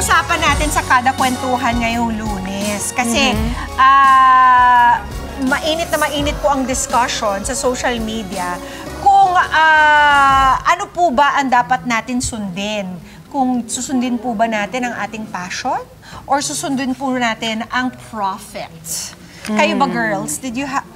pag-uusapan natin sa kada kwentuhan ngayong Lunes. Kasi mainit na mainit po ang discussion sa social media kung ano po ba ang dapat natin sundin. Kung susundin po ba natin ang ating passion or susundin po natin ang profit. Kayo ba, girls? Did you have...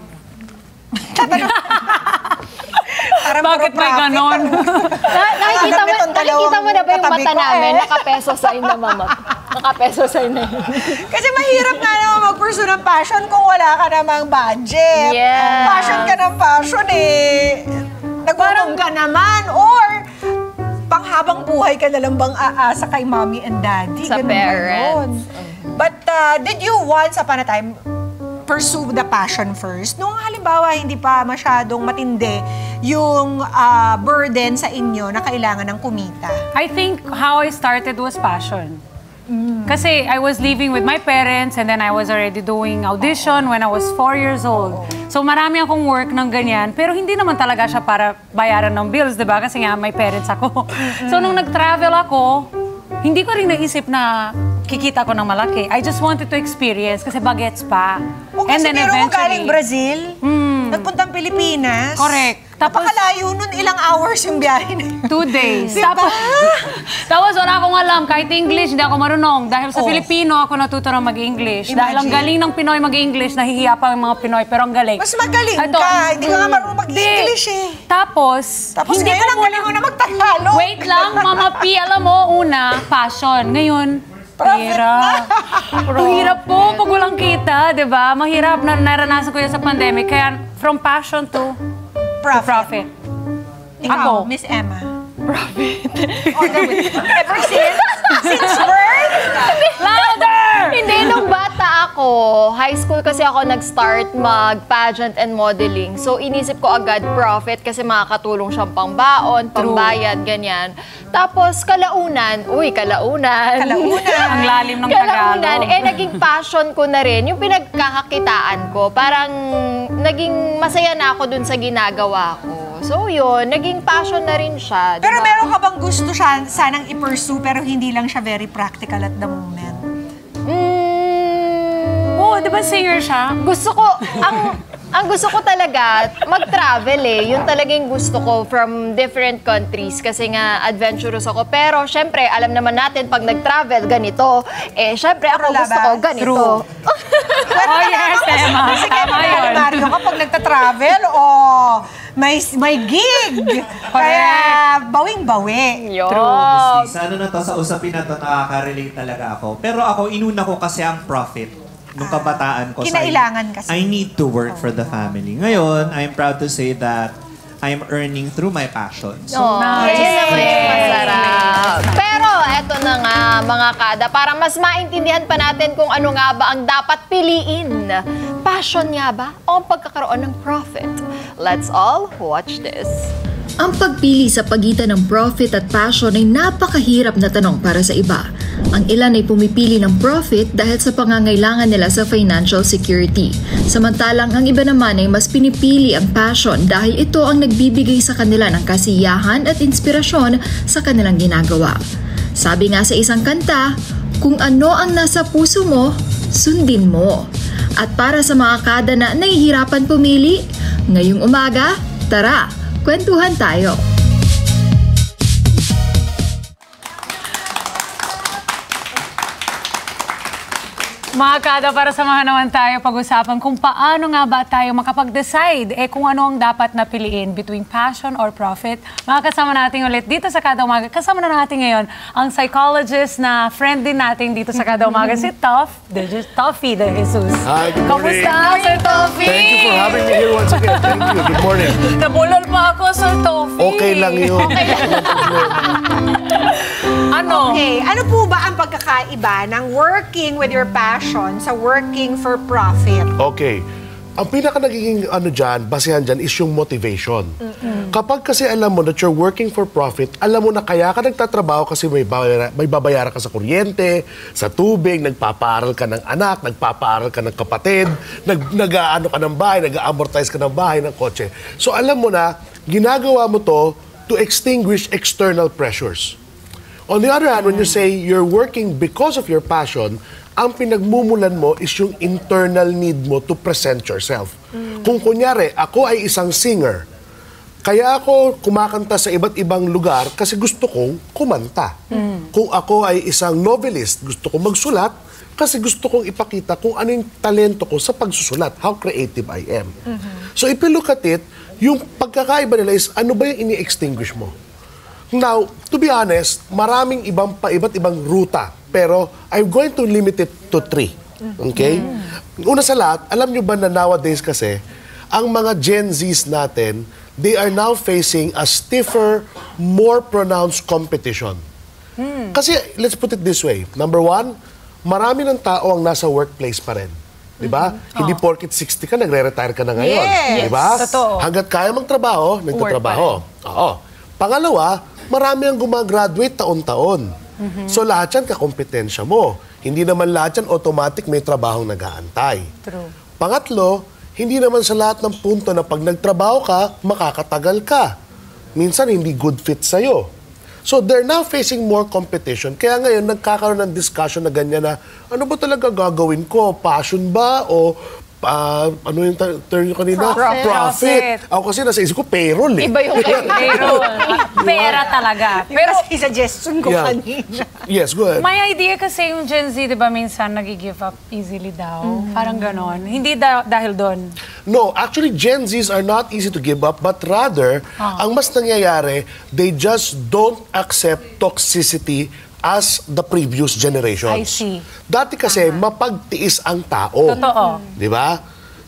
Bakit may ganon? Nakikita mo na ba yung mata namin? Nakapeso sign na, mama. Nakapeso sign na yun. Kasi mahirap nga naman mag-pursue ng passion kung wala ka namang budget. Yeah. Passion ka ng passion eh. Nagparang ka naman or panghabang buhay ka na lang bang aasa kay mommy and daddy. Sa Ganun parents. But did you once upon a time pursue the passion first? Nung halimbawa, hindi pa masyadong matindi yung burden sa inyo na kailangan ng kumita. I think how I started was passion. Kasi I was living with my parents and then I was already doing audition when I was 4 years old. So marami akong work ng ganyan, pero hindi naman talaga siya para bayaran ng bills, di ba? Kasi nga may parents ako. So nung nag-travel ako, hindi ko rin naisip na kikita ko ng malaki. I just wanted to experience kasi bagets pa. O kasi meron mo galing Brazil, nagpuntang Pilipinas. Correct. Tapos, napakalayo nun, ilang hours yung biyahe na yun. 2 days. Diba? Tapos wala akong alam, kahit English, hindi ako marunong. Dahil sa Filipino, ako natuto ng mag-English. Dahil ang galing ng Pinoy mag-English, nahihiya pa yung mga Pinoy, pero ang galing. Mas magaling ka, hindi ka nga marunong mag-English eh. Tapos hindi ngayon ang galing mo na mag-Tagalog. Wait lang, Mama P, alam mo, una, passion. Ngayon, pera. Ang hirap po pag walang kita, di ba? Mahirap na naranasan ko yan sa pandemic. Kaya from passion to profit. Ikaw, Miss Emma. Profit. Ever since birth? Louder! Hindi, nung bata ako, high school kasi ako nag-start mag-pageant and modeling. So, inisip ko agad profit kasi makakatulong siyang pangbaon, pambayad, ganyan. Tapos, kalaunan. Ang lalim ng Kalaunan, Tagalog. naging passion ko na rin. Yung pinagkakakitaan ko, parang naging masaya na ako dun sa ginagawa ko. So, yun, naging passion na rin siya. Pero meron ka bang gusto siya sanang i-pursue pero hindi lang siya very practical at the moment? Oo, di ba singer siya? Gusto ko, ang gusto ko talaga, mag-travel eh. Yun talagang gusto ko from different countries kasi nga adventurous ako. Pero syempre, alam naman natin pag nag-travel, ganito. Eh, syempre ako gusto ko ganito. Oh yes, Emma. Tama yun. Mario, kapag nagta-travel, may gig. Kaya, bawing-bawi. Yo. Sana na to, sa usapin na to, nakaka-relate talaga ako. Pero ako, inuna ko kasi ang profit. Nung kabataan ko. Kinailangan kasi. I need to work for the family. Ngayon, I'm proud to say that I'm earning through my passion. So, Yun naman yung masarap. Pero eto na nga mga kada, para mas maintindihan pa natin kung ano nga ba ang dapat piliin. Passion nga ba o ang pagkakaroon ng profit? Let's all watch this. Ang pagpili sa pagitan ng profit at passion ay napakahirap na tanong para sa iba. Ang ilan ay pumipili ng profit dahil sa pangangailangan nila sa financial security. Samantalang ang iba naman ay mas pinipili ang passion dahil ito ang nagbibigay sa kanila ng kasiyahan at inspirasyon sa kanilang ginagawa. Sabi nga sa isang kanta, kung ano ang nasa puso mo, sundin mo. At para sa mga kada na nahihirapan pumili, ngayong umaga, tara! Kwentuhan tayo. Mga kada, para samahan naman tayo pag-usapan kung paano nga ba tayo makapag-decide kung ano ang dapat na piliin between passion or profit. Mga kasama natin ulit dito sa Kada Umaga. Kasama na natin ngayon ang psychologist na friend din natin dito sa Kada Umaga, si Toffy de Jesus. Hi, good morning. Kamusta, Sir Toffy? Thank you for having me here once again. Thank you. Good morning. Nabulol pa ako, Sir Toffy. Okay lang yun. Okay, ano po ba ang pagkakaiba ng working with your passion sa working for profit? Okay. Ang pinaka nagiging basehan dyan is yung motivation. Kapag kasi alam mo that you're working for profit, alam mo na kaya ka nagtatrabaho kasi may babayaran ka sa kuryente, sa tubig, nagpapaaral ka ng anak, nagpapaaral ka ng kapatid, nag-aano ka ng bahay, nag-amortize ka ng bahay, ng kotse. So alam mo na, ginagawa mo to extinguish external pressures. On the other hand, when you say you're working because of your passion, ang pinagmumulan mo is yung internal need mo to present yourself. Kung kunyari, ako ay isang singer, kaya ako kumakanta sa iba't ibang lugar kasi gusto kong kumanta. Kung ako ay isang novelist, gusto kong magsulat kasi gusto kong ipakita kung ano yung talento ko sa pagsusulat, how creative I am. So if you look at it, yung pagkakaiba nila is ano ba yung ini-extinguish mo? Now, to be honest, maraming iba't ibang ruta. Pero I'm going to limit it to 3. Okay? Una sa lahat, alam nyo ba na nowadays kasi, ang mga Gen Zs natin, they are now facing a stiffer, more pronounced competition. Kasi, let's put it this way. Number 1, marami ng tao ang nasa workplace pa rin. Diba? Hindi porket 60 ka, nagre-retire ka na ngayon. Yes. Diba? Totoo. Hanggat kaya magtrabaho, nagtatrabaho. Oo. Pangalawa, marami ang gumagraduate taon-taon. So lahat yan kakompetensya mo. Hindi naman lahat yan automatic may trabahong nag-aantay. True. Pangatlo, hindi naman sa lahat ng punto na pag nagtrabaho ka, makakatagal ka. Minsan hindi good fit sa'yo. So they're now facing more competition. Kaya ngayon, nagkakaroon ng discussion na ganyan na, ano ba talaga gagawin ko? Passion ba? O ano yung term nyo kanina? Profit. Ako kasi nasa isip ko, payroll eh. Iba yung Pero, pera talaga. Pero Pero, suggestion ko Yeah. kanina. Yes, go ahead. may idea kasi yung Gen Z, di ba, minsan nag-give up easily daw. Parang ganon. Hindi dahil doon. No, actually, Gen Zs are not easy to give up, but rather, ang mas nangyayari, they just don't accept toxicity as the previous generations. I see. Dati kasi, mapagtiis ang tao. Totoo. Di ba?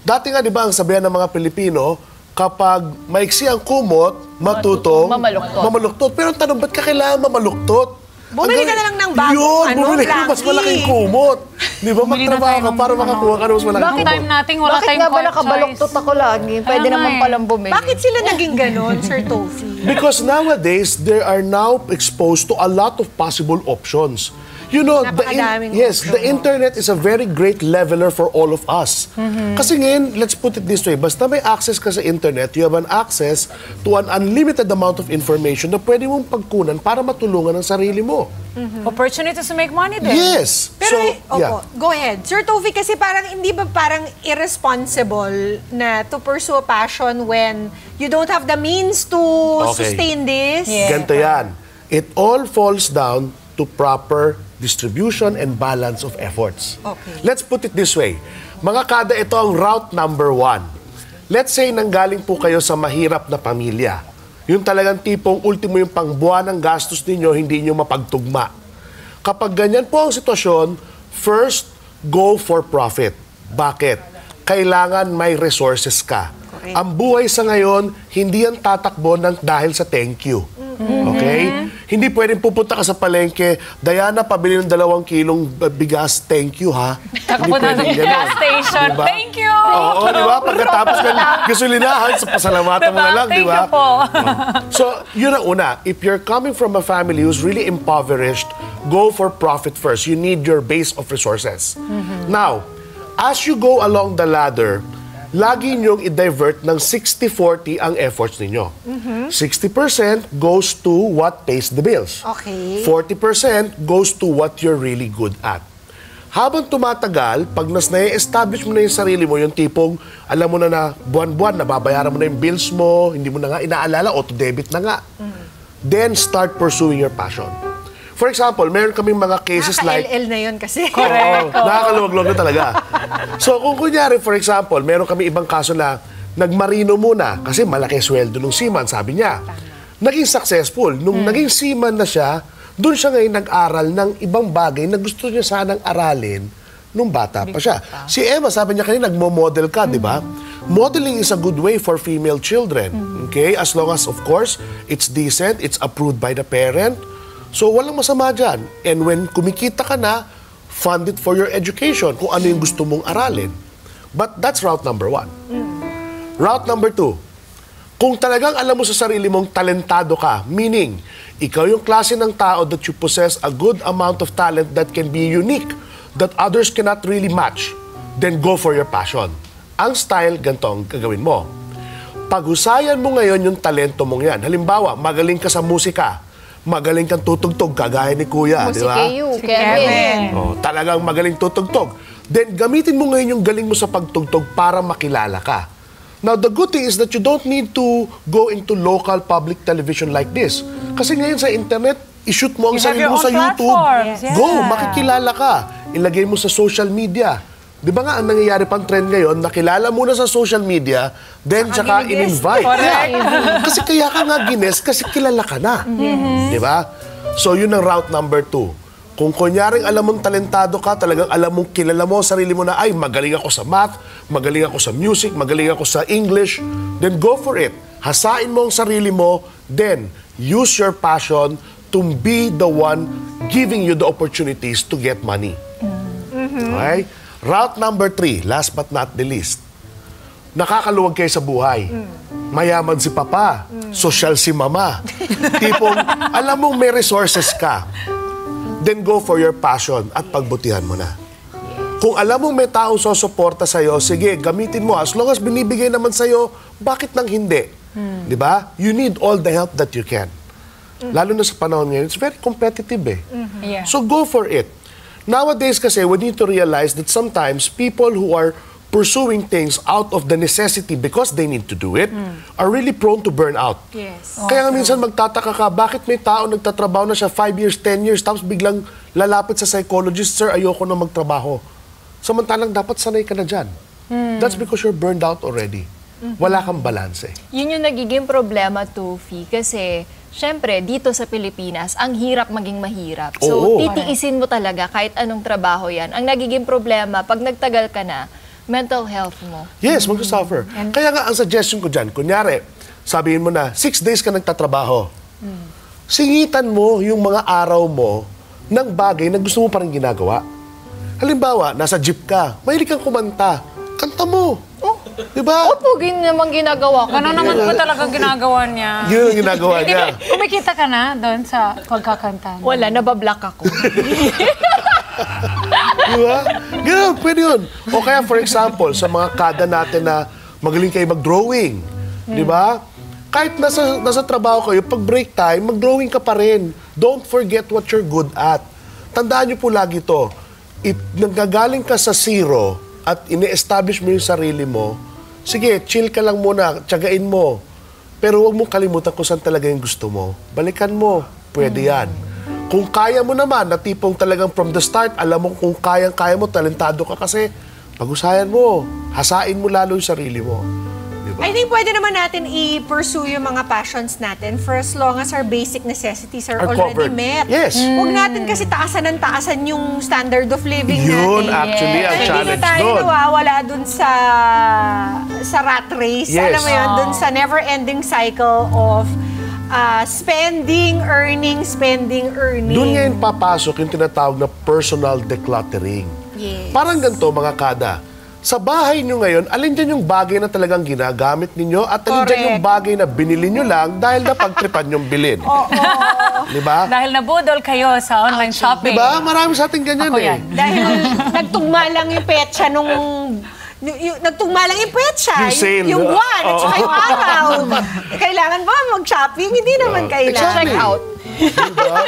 Dati nga, di ba, ang sabihan ng mga Pilipino, kapag maiksi ang kumot, matutong mamaluktot. Pero ang tanong, ba't ka kailangan mamaluktot? Bumili ka na lang ng bagong, Yun, ano, bumili ka ng mas planking. malaking kumot. Di ba? Bumili na Magtrabaho tayo ka ng para makakuha ka ng mas malaking Nung kumot. time natin, wala Bakit tayong nga ba choice. nakabaluktot ako lagi? Pwede Kaya naman nga palang bumili. Bakit sila naging ganon, Sir Tofi? Because nowadays, they are now exposed to a lot of possible options. You know, Napakadaming yes, option, the internet is a very great leveler for all of us. Kasi ngayon, let's put it this way, basta may access ka sa internet, you have an access to an unlimited amount of information na pwede mong pagkunan para matulungan ang sarili mo. Opportunities to make money din. Yes. Pero, yeah. go ahead. Sir Tofi, kasi parang hindi ba parang irresponsible na to pursue a passion when you don't have the means to Okay. sustain this? Yeah. Ganito yan. It all falls down to proper distribution and balance of efforts. Okay. Let's put it this way. Mga kada, ito ang route number 1. Let's say nanggaling po kayo sa mahirap na pamilya. Yung talagang tipong ultimo yung pangbuwan ng gastos ninyo, hindi nyo mapagtugma. Kapag ganyan po ang sitwasyon, first, go for profit. Bakit? Kailangan may resources ka. Correct. Ang buhay sa ngayon, hindi yan tatakbo dahil sa thank you. Okay? Hindi pwedeng pupunta ka sa palengke, Diana, pabili ng 2 kilong bigas, thank you ha. Hindi Punta pwedeng ng ganon. gas station. Diba? Thank you! Oo, di ba? Pagkatapos ng gasolinahan, sa pasalamatan mo na lang, di Thank ba? you po. So, yun ang una. If you're coming from a family who's really impoverished, go for profit first. You need your base of resources. Now, as you go along the ladder, lagi niyong i-divert ng 60-40 ang efforts ninyo. 60% goes to what pays the bills. Okay. 40% goes to what you're really good at. Habang tumatagal, pag na-establish mo na yung sarili mo, yung tipong, alam mo na buwan-buwan, nababayaran mo na yung bills mo, hindi mo na nga inaalala, auto-debit na nga. Then start pursuing your passion. For example, meron kaming mga cases like... Naka-LL na yun kasi. Oo, nakakaluwag-luwag na talaga. So, kung kunyari, for example, meron kami ibang kaso na nagmarino muna kasi malaki sweldo nung seaman, sabi niya. Naging successful. Nung naging seaman na siya, doon siya ngayon nag-aral ng ibang bagay na gusto niya sanang aralin nung bata pa siya. Si Emma, sabi niya kanina, nagmo-model ka, di ba? Modeling is a good way for female children. Okay? As long as, of course, it's decent, it's approved by the parent. So, walang masama dyan. And when kumikita ka na, fund it for your education, kung ano yung gusto mong aralin. But that's route number 1. Route number 2, kung talagang alam mo sa sarili mong talentado ka, meaning, ikaw yung klase ng tao that you possess a good amount of talent that can be unique, that others cannot really match, then go for your passion. Ang style, ganito ang gagawin mo. Paghusayan mo ngayon yung talento mong yan. Halimbawa, magaling ka sa musika, magaling kang tutugtog, kagaya ni Kuya, di Si ba? Kevin. Oh, talagang magaling tutugtog. Then, gamitin mo ngayon yung galing mo sa pagtugtog para makilala ka. Now, the good thing is that you don't need to go into local public television like this. Kasi ngayon sa internet, i-shoot mo ang You have sarili your mo own sa YouTube. platforms. Yeah. Go, makikilala ka. Ilagay mo sa social media. Di ba nga, ang nangyayari pang trend ngayon, nakilala muna sa social media, then tsaka in-invite. Yeah. Kasi kaya ka nga gines, kasi kilala ka na. Di ba? So, yun ang route number 2. Kung kunyaring alam mong talentado ka, talagang alam mong kilala mo, sarili mo na, ay, magaling ako sa math, magaling ako sa music, magaling ako sa English, then go for it. Hasain mo ang sarili mo, then use your passion to be the one giving you the opportunities to get money. Okay? Route number 3, last but not the least. Nakakaluwag kayo sa buhay. Mayaman si papa, sosyal si mama. Tipong, alam mong may resources ka, then go for your passion at pagbutihan mo na. Kung alam mong may taong sosuporta sa'yo, sige, gamitin mo. As long as binibigay naman sa'yo, bakit nang hindi? Di ba? You need all the help that you can. Lalo na sa panahon ngayon, it's very competitive eh. Yeah. So go for it. Nowadays kasi, we need to realize that sometimes people who are pursuing things out of the necessity because they need to do it are really prone to burn out. Yes. Kaya nga minsan magtataka ka, bakit may tao nagtatrabaho na siya 5 years, 10 years, tapos biglang lalapit sa psychologist, sir, ayoko na magtrabaho. Samantalang dapat sanay ka na dyan. That's because you're burned out already. Wala kang balance eh. Yun yung nagiging problema, Tufi, kasi syempre, dito sa Pilipinas, ang hirap maging mahirap. So, Oo. titiisin mo talaga kahit anong trabaho yan. Ang nagiging problema, pag nagtagal ka na, mental health mo. Yes, mag-suffer. Kaya nga, ang suggestion ko dyan, kunyari, sabihin mo na, 6 days ka nagtatrabaho. Singitan mo yung mga araw mo ng bagay na gusto mo parang ginagawa. Halimbawa, nasa jeep ka, mahilig kang kumanta, kanta mo. Diba? Opo, naman ginagawa ko. Ano naman po talaga ginagawa niya? Yun ang ginagawa niya. Kumikita ka na doon sa pagkakanta niya? Wala, nabablock ako. Diba? Ganun, pwede yun. O kaya, for example, sa mga kada natin na magaling kayo mag-drawing. Diba? Kahit nasa trabaho kayo, pag break time, mag-drawing ka pa rin. Don't forget what you're good at. Tandaan niyo po lagi to. Nagagaling ka sa zero at ine-establish mo yung sarili mo, sige, chill ka lang muna, tiyagain mo. Pero huwag mong kalimutan kung saan talaga yung gusto mo. Balikan mo, pwede yan. Kung kaya mo naman, na tipong talagang from the start, alam mo kung kayang-kaya mo, talentado ka kasi, pag-usayan mo, hasain mo lalo yung sarili mo. Diba? I think pwede naman natin i-pursue yung mga passions natin for as long as our basic necessities are already covered. met. Yes. Huwag natin kasi taasan ng taasan yung standard of living Yun, natin. actually, ang Hindi na challenge tayo doon. nawawala dun sa rat race. Yes. Alam mo yun, dun sa never-ending cycle of spending, earning, spending, earning. Doon ngayon papasok yung tinatawag na personal decluttering. Yes. Parang ganito, mga kada. Sa bahay nyo ngayon, alin dyan yung bagay na talagang ginagamit ninyo at alin dyan yung bagay na binili nyo lang dahil napagtripan nyong bilhin. Diba? Dahil nabudol kayo sa online shopping. Diba? Marami sa atin ganyan Ako eh. yan. Dahil nagtugma lang yung petsa nung... nagtugma lang yung petsa, Yung sale. yung buwan, at saka yung araw. Kailangan ba mag-shopping? Hindi naman kailangan. Exactly. Check out. Diba?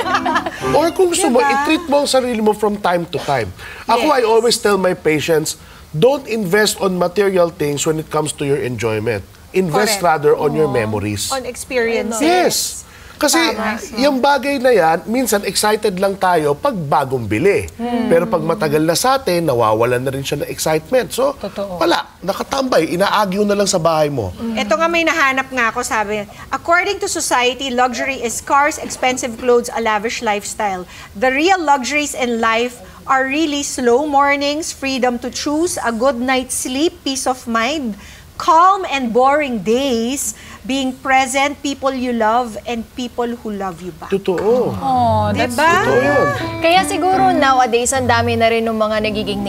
Or kung gusto mo, i-treat mo ang sarili mo from time to time. Ako, I always tell my patients, don't invest on material things when it comes to your enjoyment. Invest Correct. rather on your memories. On experiences. Yes. Kasi yung bagay na yan, minsan excited lang tayo pag bagong bili. Pero pag matagal na sa atin, nawawalan na rin siya ng excitement. So, wala. Nakatambay. Inaagyo na lang sa bahay mo. Ito nga may nahanap nga ako, sabi, according to society, luxury is cars, expensive clothes, a lavish lifestyle. The real luxuries in life are really slow mornings, freedom to choose, a good night's sleep, peace of mind, calm and boring days, being present, people you love, and people who love you back. Totoo. Oh, that's Diba? Totoo yun. Kaya siguro nowadays, ang dami na rin ng mga nagiging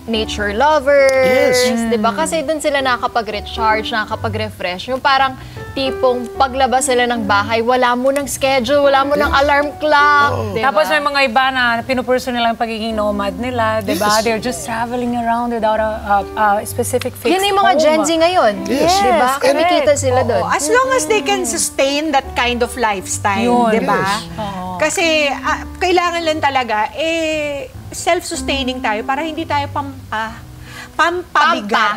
nature lovers. Yes. Diba? Kasi doon sila nakakapag-recharge, nakakapag-refresh. Yung parang tipong paglabas sila ng bahay, wala mo ng schedule, wala mo ng alarm clock. Diba? Tapos may mga iba na pinupurso nila yung pagiging nomad nila, di ba? Yes. They're just traveling around without a specific fixed Yun yung mga home. Gen Z ngayon. Yes. Diba? Correct. Kumikita sila doon. As long as they can sustain that kind of lifestyle, Yun. di ba? Yes. Kasi kailangan lang talaga, self-sustaining tayo para hindi tayo pampabigat.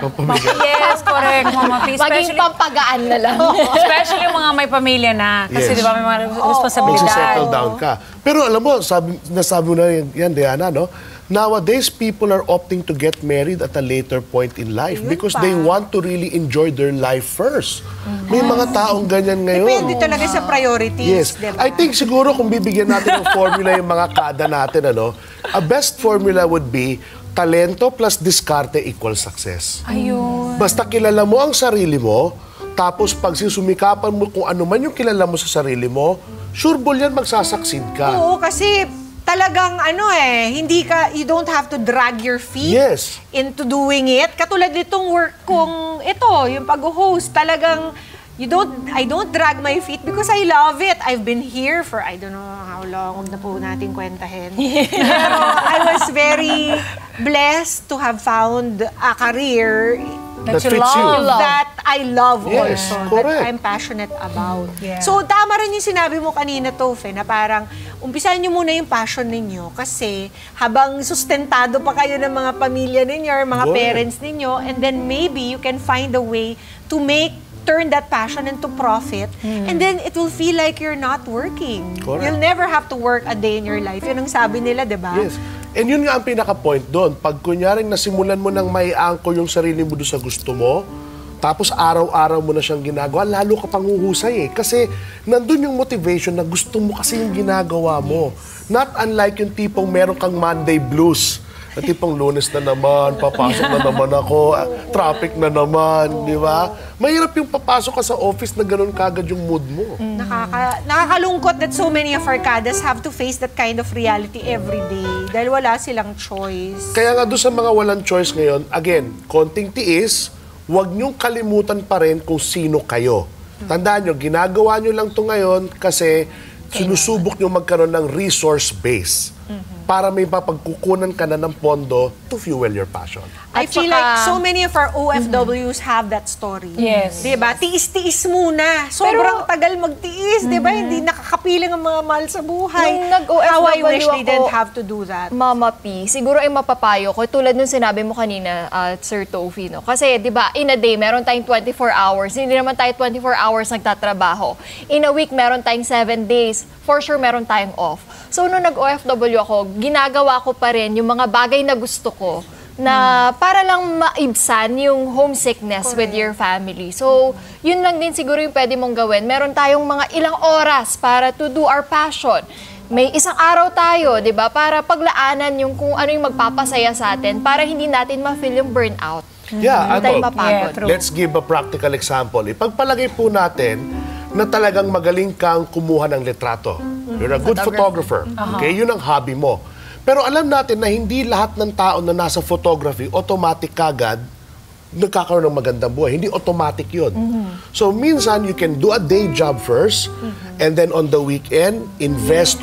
Yes, correct, Mama P. Maging pampagaan na lang. Especially yung mga may pamilya na. Kasi Yes. di ba may mga responsibilidad. Magsisettle down ka. Pero alam mo, nasabi mo na yan, Diana, no? Nowadays, people are opting to get married at a later point in life because they want to really enjoy their life first. May mga taong ganyan ngayon. Depende talaga sa priorities, Yes. di ba? I think siguro kung bibigyan natin ng formula yung mga kada natin, a best formula would be talento plus diskarte equals success. Ayun. Basta kilala mo ang sarili mo, tapos pag sumikapan mo kung ano man yung kilala mo sa sarili mo, sure ball yan magsasucceed ka. Oo, kasi talagang you don't have to drag your feet Yes. into doing it. Katulad nitong work kong ito, yung pag-host, talagang I don't drag my feet because I love it. I've been here for I don't know how long, huwag na po natin kwentahin. Pero I was very blessed to have found a career That fits you. that I love Yes, also, correct. that I'm passionate about. Yeah. So, tama rin yung sinabi mo kanina, Tophe, na parang umpisahan nyo muna yung passion ninyo kasi habang sustentado pa kayo ng mga pamilya ninyo or mga Correct. parents ninyo, and then maybe you can find a way to turn that passion into profit, and then it will feel like you're not working. Correct. You'll never have to work a day in your life. Yun ang sabi nila, di ba? Yes. And yun nga ang pinaka-point doon. Pag kunyaring nasimulan mo nang may anchor yung sarili mo doon sa gusto mo, tapos araw-araw mo na siyang ginagawa, lalo ka pang huhusay eh. Kasi nandun yung motivation na gusto mo kasi yung ginagawa mo. Not unlike yung tipong meron kang Monday blues. Na tipong Lunes na naman, papasok na naman ako, traffic na naman, di ba? Mahirap yung papasok ka sa office na ganun kagad yung mood mo. Nakakalungkot that so many of our kadas have to face that kind of reality every day dahil wala silang choice. Kaya nga doon sa mga walang choice ngayon, again, konting tiis, huwag niyong kalimutan pa rin kung sino kayo. Tandaan niyo, ginagawa niyo lang to ngayon kasi sinusubok niyo magkaroon ng resource base para may mapagkukunan ka na ng pondo to fuel your passion. I At feel saka- like so many of our OFWs have that story. Yes. Diba? Tiis-tiis muna. Sobrang tagal magtiis, diba? Hindi nakakapiling ang mga mahal sa buhay. Nung nag-OFW How I wish they ako, didn't have to do that. Mama P, siguro ay mapapayo ko, tulad nung sinabi mo kanina, Sir Tophe, no? Kasi, di ba, in a day, meron tayong 24 hours. Hindi naman tayo 24 hours nagtatrabaho. In a week, meron tayong 7 days. For sure, meron tayong off. So, nung nag-OFW ako, ginagawa ko pa rin yung mga bagay na gusto ko na para lang maibsan yung homesickness with your family. So, yun lang din siguro yung pwede mong gawin. Meron tayong mga ilang oras para to do our passion. May isang araw tayo, di ba? Para paglaanan yung kung ano yung magpapasaya sa atin para hindi natin ma-feel yung burnout. Yeah, Hindi tayo ano, mapagod. true. let's give a practical example. Ipagpalagay po natin na talagang magaling kang kumuha ng litrato. You're a good photographer. Okay, yun ang hobby mo. Pero alam natin na hindi lahat ng tao na nasa photography, automatic kagad, nagkakaroon ng magandang buhay. Hindi automatic yun. So, minsan, you can do a day job first, and then on the weekend, invest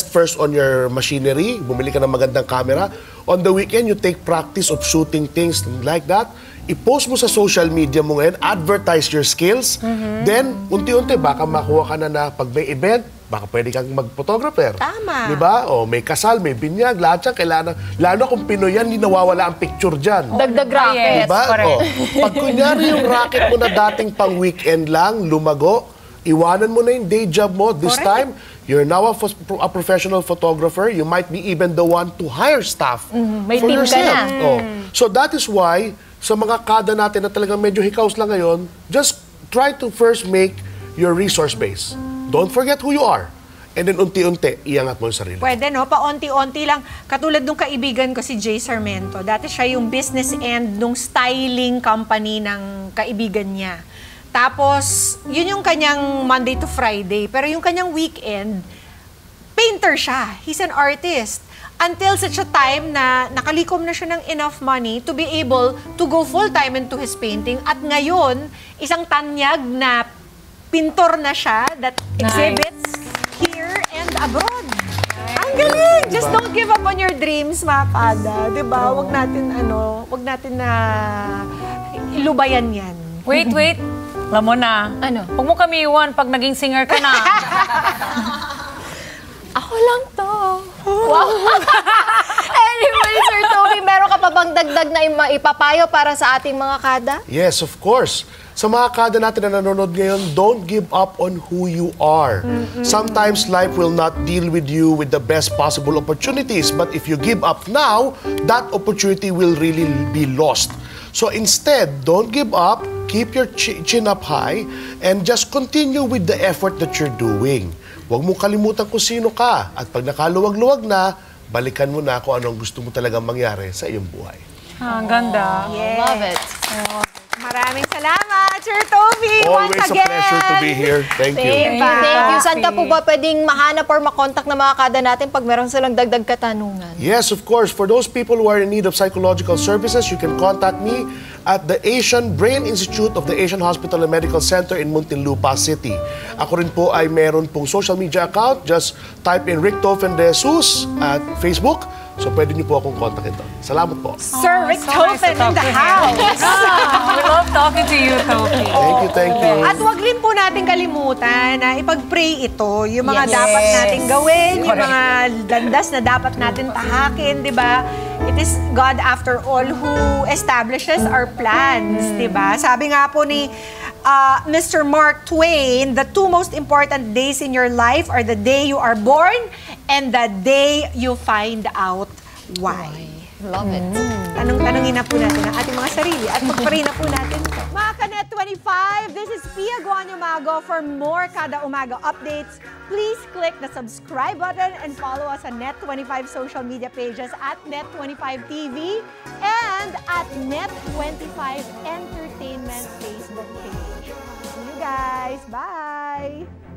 first on your machinery, bumili ka ng magandang camera. On the weekend, you take practice of shooting things like that. I-post mo sa social media mo ngayon, advertise your skills, then, unti-unti, baka makuha ka na pag may event, baka pwede kang mag-photographer. Tama. Di ba? O may kasal, may binyag, lahat yan, kailangan. Lalo kung Pinoy yan, hindi nawawala ang picture dyan. Dagdag racket. Diba? correct. O, pag kunyari yung racket mo na dating pang weekend lang, lumago, iwanan mo na yung day job mo. This time, you're now a professional photographer. You might be even the one to hire staff May for team ka yourself. na. O, so that is why, sa mga kada natin na talagang medyo hikaws lang ngayon, just try to first make your resource base. Don't forget who you are. And then unti-unti, iangat mo yung sarili. Pwede, no? Paunti-unti lang. Katulad nung kaibigan ko si Jay Sarmento. Dati siya yung business end nung styling company ng kaibigan niya. Tapos, yun yung kanyang Monday to Friday. Pero yung kanyang weekend, painter siya. He's an artist. Until such a time na nakalikom na siya ng enough money to be able to go full-time into his painting. At ngayon, isang tanyag na pintor na siya that exhibits here and abroad. Ang galing! Just don't give up on your dreams, mga kada. Diba? Huwag natin na ilubayan yan. Wait. Alam mo na. Ano? Huwag mo kami iwan pag naging singer ka na. Ako lang to. Wow. Anyway, Sir Toby, meron ka pa bang dagdag na ipapayo para sa ating mga kada? Yes, of course. Sa mga kada natin na nanonood ngayon, don't give up on who you are. Sometimes life will not deal with you with the best possible opportunities, but if you give up now, that opportunity will really be lost. So instead, don't give up, keep your chin up high, and just continue with the effort that you're doing. Huwag mong kalimutan kung sino ka. At pag nakaluwag-luwag na, balikan mo na kung anong gusto mo talagang mangyari sa iyong buhay. Ang ganda. Yes. Love it. Maraming salamat, Sir Toby, once Always a again. pleasure to be here. Thank you. Thank you. Saan ka po ba pwedeng mahanap or makontak ng mga kada natin pag meron silang dagdag katanungan? Yes, of course. For those people who are in need of psychological services, you can contact me at the Asian Brain Institute of the Asian Hospital and Medical Center in Muntinlupa City. Ako rin po ay meron pong social media account. Just type in Rick Tofen de Jesus at Facebook. So pwede niyo po akong kontakin doon. Salamat po. Sir Rick so nice Tofen to in talk the to him. house. We love talking to you, Toby. Thank you. At wag rin po natin kalimutan na ipag-pray ito. Yung mga Yes. dapat natin gawin, yung mga landas na dapat natin tahakin, di ba? It is God, after all, who establishes our plans, di ba? Sabi nga po ni Mr. Mark Twain, the two most important days in your life are the day you are born and the day you find out why. Love it. Tanong-tanongin na po natin ang ating mga sarili at magpray na po natin. Mga Kanet 25, this is Pia Guanyamago. For more Kada Umaga updates, please click the subscribe button and follow us on Net25 social media pages at Net25TV and at Net25 Entertainment Facebook page. See you guys. Bye!